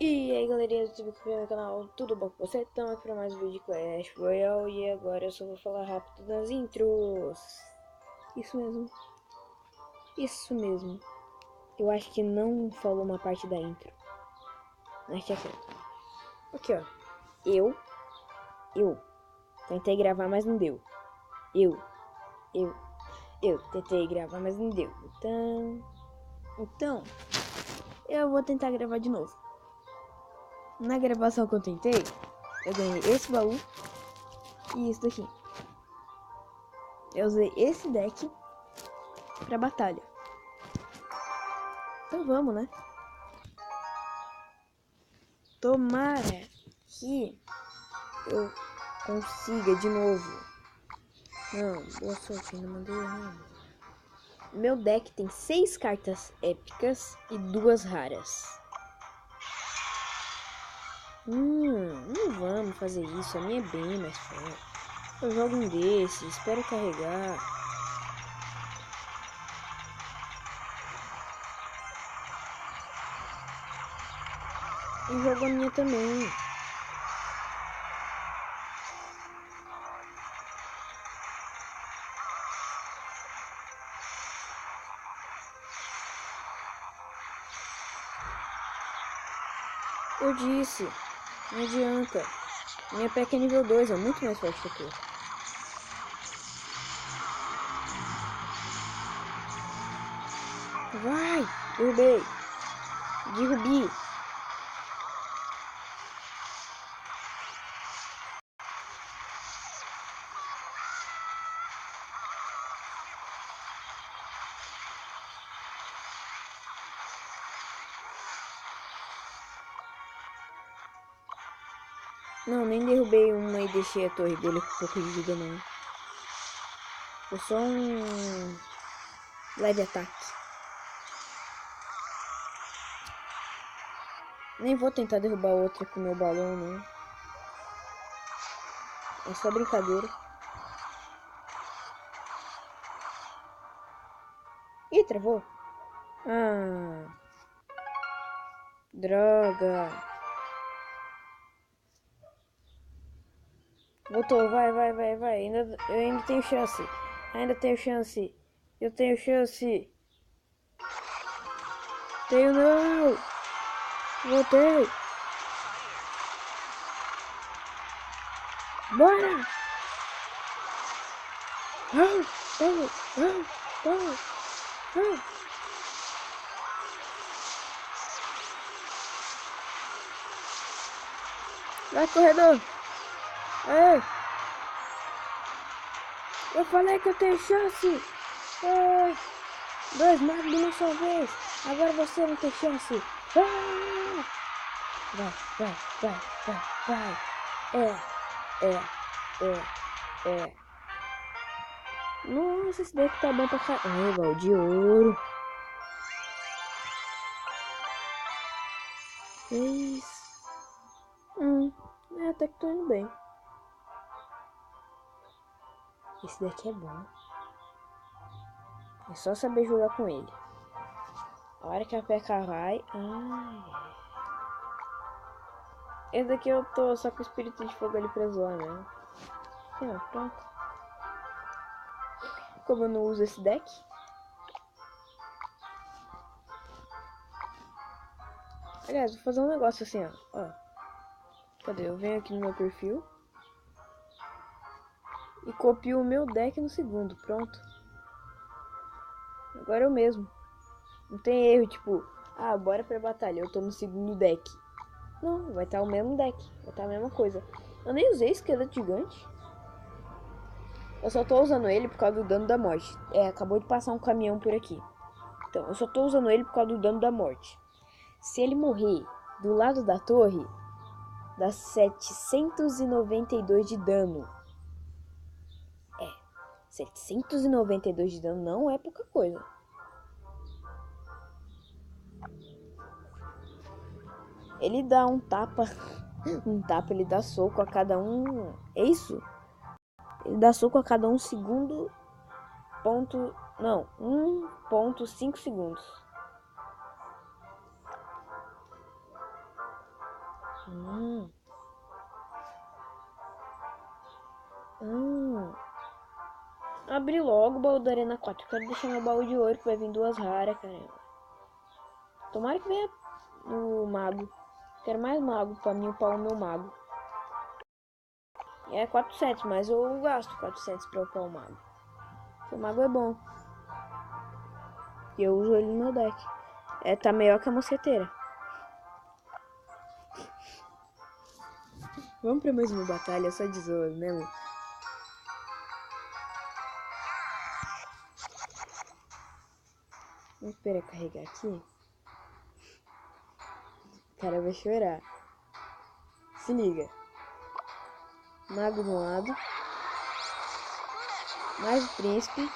E aí galerinha do YouTube no canal, tudo bom com você? Estamos aqui para mais um vídeo de Clash Royale e agora eu só vou falar rápido das intros. Isso mesmo, isso mesmo. Eu acho que não falou uma parte da intro. Mas tinha certo. Aqui ó, eu tentei gravar, mas não deu. Eu tentei gravar, mas não deu. Então, eu vou tentar gravar de novo. Na gravação que eu tentei, eu ganhei esse baú e isso daqui. Eu usei esse deck pra batalha. Então vamos, né? Tomara que eu consiga de novo. Não, boa sorte, ainda mandei errado. Meu deck tem 6 cartas épicas e 2 raras. Não vamos fazer isso, a minha é bem mais forte. Eu jogo um desses, espero carregar. E jogo a minha também. Eu disse, não adianta. Minha pack é nível 2, é muito mais forte que a tua. Vai, derrubei. Derrubi. Não, nem derrubei uma e deixei a torre dele com pouco de vida não. Foi só um leve ataque. Nem vou tentar derrubar outra com meu balão não. É só brincadeira. Ih, travou. Ah, droga. Voltou, vai. Eu ainda tenho chance. Eu tenho chance. Tenho não. Voltei. Bora. Vai, corredor. É. Eu falei que eu tenho chance. É. 2 magos de uma só vez. Agora você não tem chance. Ah! Vai. É. Nossa, esse deck tá bom pra caralho. Baú de ouro. 6. Até que tô indo bem. Esse deck é bom. É só saber jogar com ele. A hora que a P.E.K.K.A vai... Ai. Esse daqui eu tô só com o espírito de fogo ali pra zoar mesmo. Pronto. Como eu não uso esse deck... Aliás, vou fazer um negócio assim, ó. Cadê? Eu venho aqui no meu perfil. E copio o meu deck no segundo. Pronto. Agora eu mesmo. Não tem erro, tipo... Ah, bora pra batalha. Eu tô no segundo deck. Não, vai estar o mesmo deck. Vai estar a mesma coisa. Eu nem usei esqueleto gigante. Eu só tô usando ele por causa do dano da morte. Acabou de passar um caminhão por aqui. Então, eu só tô usando ele por causa do dano da morte. Se ele morrer do lado da torre, dá 792 de dano. 792 de dano não é pouca coisa. Ele dá um tapa. Um tapa, ele dá soco a cada um. É isso? Ele dá soco a cada 1 segundo. Não, 1,5 segundos. Hum. Hum. Abri logo o baú da Arena 4. Quero deixar meu baú de ouro, que vai vir 2 raras, caramba. Tomara que venha o mago. Quero mais mago pra mim upar o meu mago. É 400, mas eu gasto 400 pra upar o mago. Porque o mago é bom. E eu uso ele no meu deck. É, tá melhor que a mosqueteira. Vamos pra mais uma batalha só de zoas mesmo? Vamos esperar carregar aqui. O cara vai chorar. Se liga. Mago de um lado. Mais o príncipe.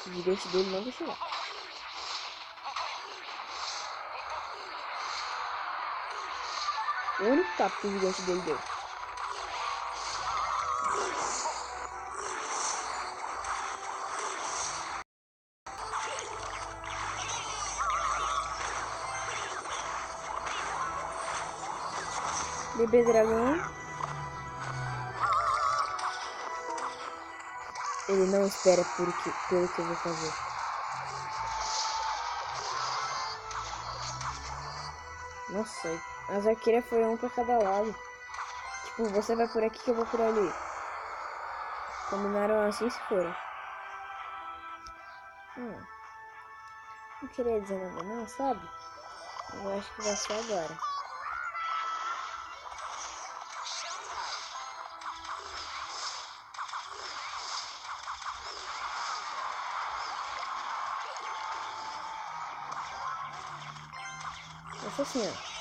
O gigante dele não vai chegar. O único tapa que o gigante dele deu. Bebê dragão. Ele não espera pelo que eu vou fazer. Nossa, as arqueiras foram um pra cada lado. Tipo, você vai por aqui que eu vou por ali. Combinaram assim se foram. Não queria dizer nada não, sabe? Eu acho que vai ser agora. Vai ser assim, ó.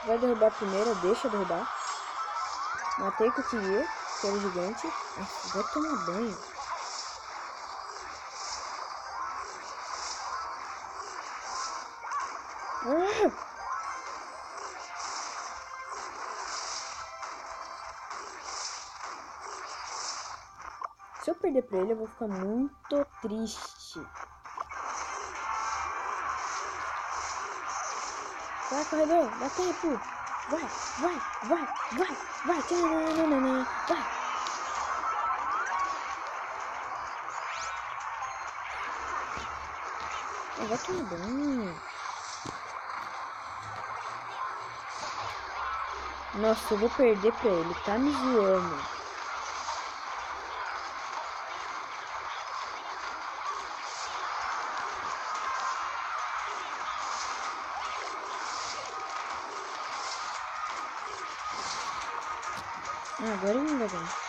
Vai derrubar a primeira, deixa derrubar. Matei o que eu queria, que era o gigante. Vai tomar banho. Se eu perder pra ele, eu vou ficar muito triste. Vai, corredor, dá tempo. Vai. Vai. Vai tomar banho. Nossa, eu vou perder pra ele. Tá me zoando. Agora ele não vai ganhar.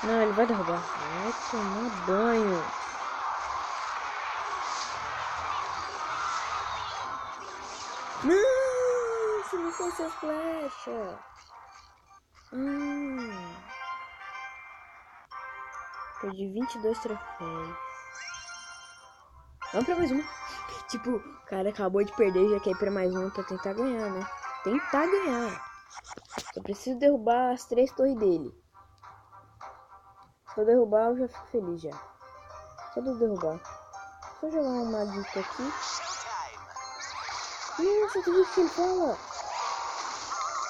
Não, ele vai derrubar. Vai tomar banho. Não, se não fosse a flecha. Perdi 22 troféus. Vamos pra mais uma. Tipo, o cara acabou de perder e já quer ir pra mais uma pra tentar ganhar, né? Tentar ganhar. Só preciso derrubar as 3 torres dele. Se eu derrubar, eu já fico feliz já. Só de derrubar. Só jogar um maguito aqui. Nossa, tu viu o que ele fala?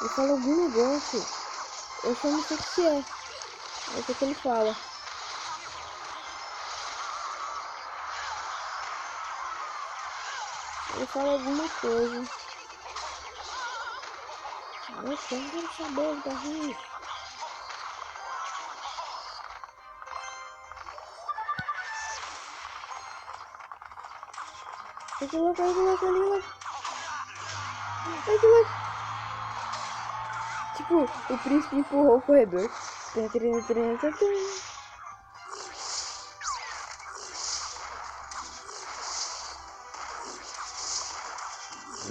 Ele fala algum negócio. Eu só não sei o que é. É o que ele fala. Ele fala alguma coisa. Nossa, eu não quero saber da Rio. Ai, que louco. Tipo, o príncipe empurrou o corredor.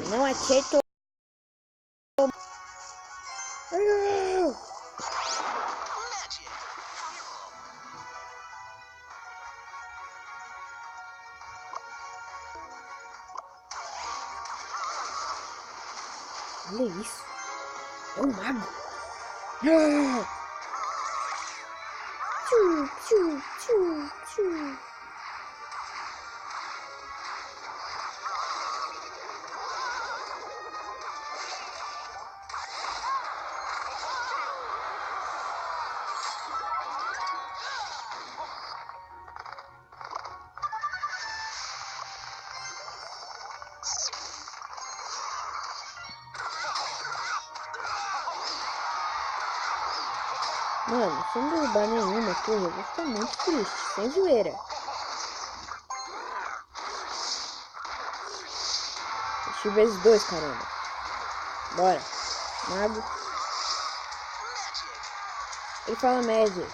Não acertou. Olha isso. É um mago. Ah! Tchu, tchu, tchu, tchu. Mano, se eu não derrubar nenhuma torre, eu vou ficar muito triste, sem zoeira. Deixa eu ver esses dois, caramba. Bora. Mago. Ele fala Magic.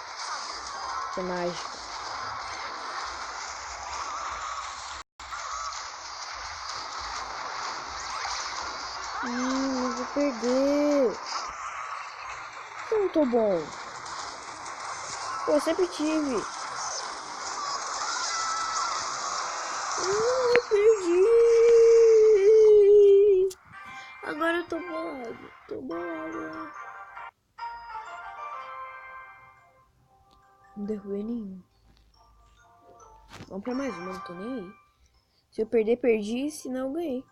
Que é mágica. Eu vou perder. Eu não tô bom. Pô, eu sempre tive. Eu perdi. Agora eu tô bolado. Tô bolado. Não derrubei nenhum. Vamos pra mais uma, não tô nem aí. Se eu perder, perdi. Se não, eu ganhei.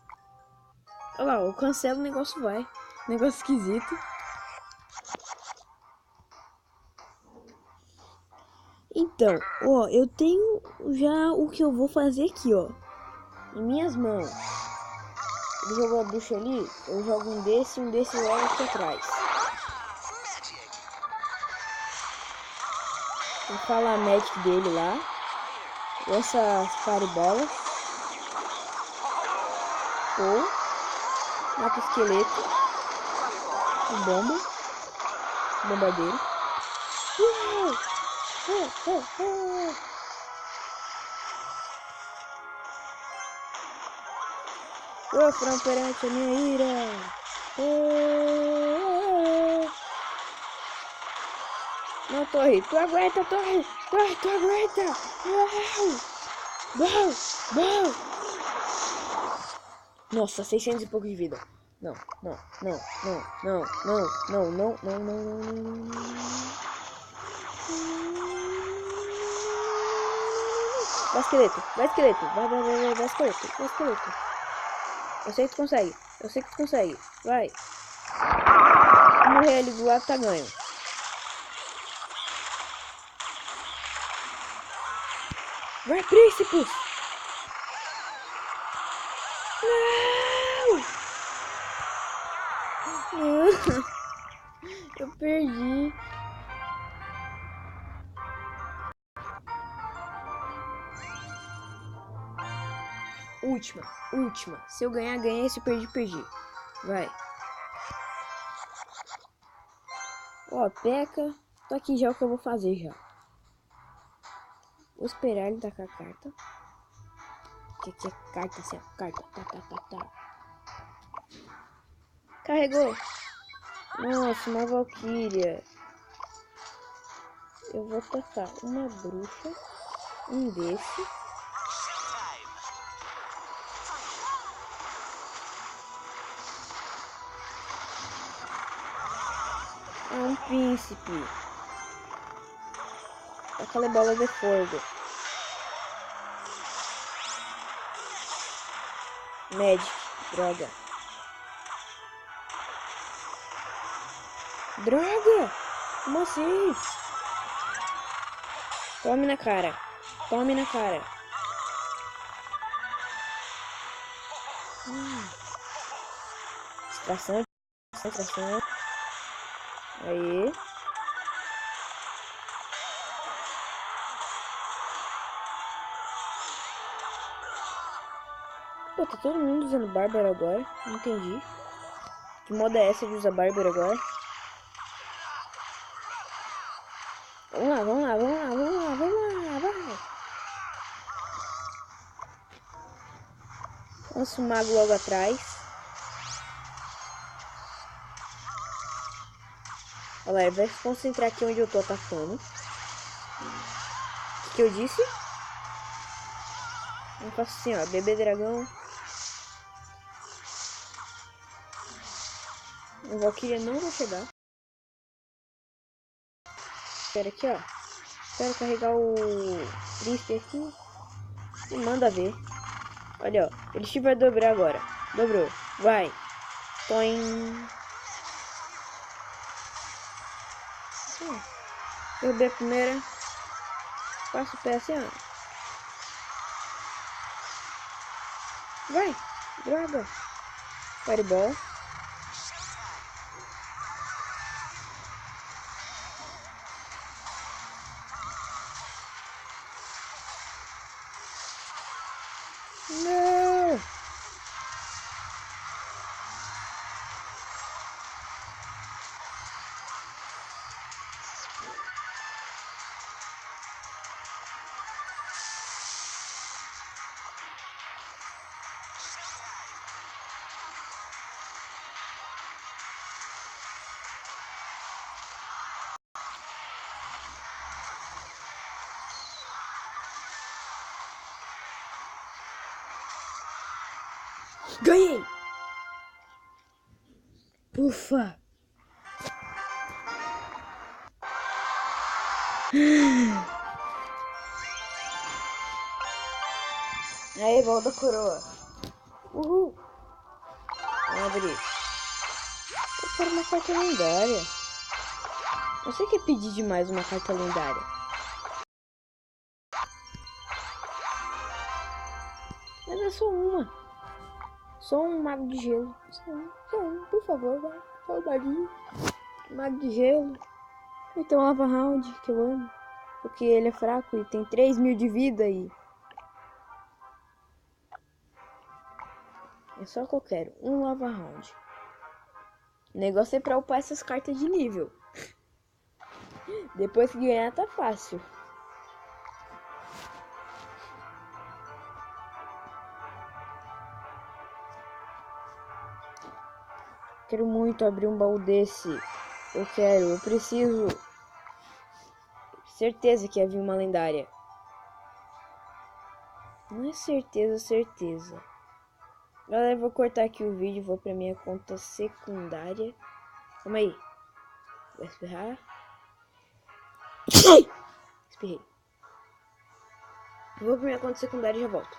Olha lá, eu cancelo, o negócio vai. Negócio esquisito. Então, ó, eu tenho já o que eu vou fazer aqui, ó. Em minhas mãos. Ele jogou a bruxa ali, eu jogo um desse e um desse logo aqui atrás. Vou falar a magic dele lá. Lança as fireball. Ou mata o esqueleto. O bomba. O bombardeiro. Sofram perante a minha ira. Não, torre, tu aguenta, torre, torre, tu aguenta. Nossa, 600 e pouco de vida. Não. Vai, esqueleto, vai, esqueleto. Vai, esqueleto, vai, esqueleto. Eu sei que tu consegue, vai. Se morrer ali do lado, tá ganho. Vai, príncipes! Não! Eu perdi. Última. Se eu ganhar, ganhei. Se eu perdi, perdi. Vai. Ó, peca. Tô aqui já o que eu vou fazer já. Vou esperar ele tacar a carta. Que é carta, assim, carta. Tá. Carregou. Nossa, uma valquíria. Eu vou tacar uma bruxa. Um desse. Um príncipe. Aquela bola de fogo. Magic. Droga. Como assim? Tome na cara. Distração. Aí. Pô, tá todo mundo usando Bárbara agora. Não entendi. Que moda é essa de usar Bárbara agora? Vamos lá, vai. Lança o mago logo atrás. Olha lá, ele vai se concentrar aqui onde eu tô atacando. O que eu disse? Eu faço assim, ó, bebê dragão. A Valkyria não vai chegar. Espera aqui, ó. Espero carregar o príncipe aqui. E manda ver. Olha, ó. Ele vai dobrar agora. Dobrou. Vai. Toim. Derrubei a primeira. Passa o pé assim, ó. Vai. Droga. Fireball. Não. Ganhei! Ufa! Aí, volta a coroa. Uhul! Abre. Eu quero uma carta lendária. Você quer pedir demais uma carta lendária? Mas é só uma. Só um mago de gelo. Só um, por favor, vai. Só um maguinho. Mago de gelo. Então Lava Round, que eu amo. Porque ele é fraco e tem 3.000 de vida e... É só que eu quero. Um Lava Round. O negócio é pra upar essas cartas de nível. Depois que ganhar tá fácil. Quero muito abrir um baú desse. Eu preciso. Certeza que havia uma lendária. Não é certeza. Galera, eu vou cortar aqui o vídeo. Vou pra minha conta secundária. Calma aí. Vai espirrar. Espirrei. Vou pra minha conta secundária e já volto.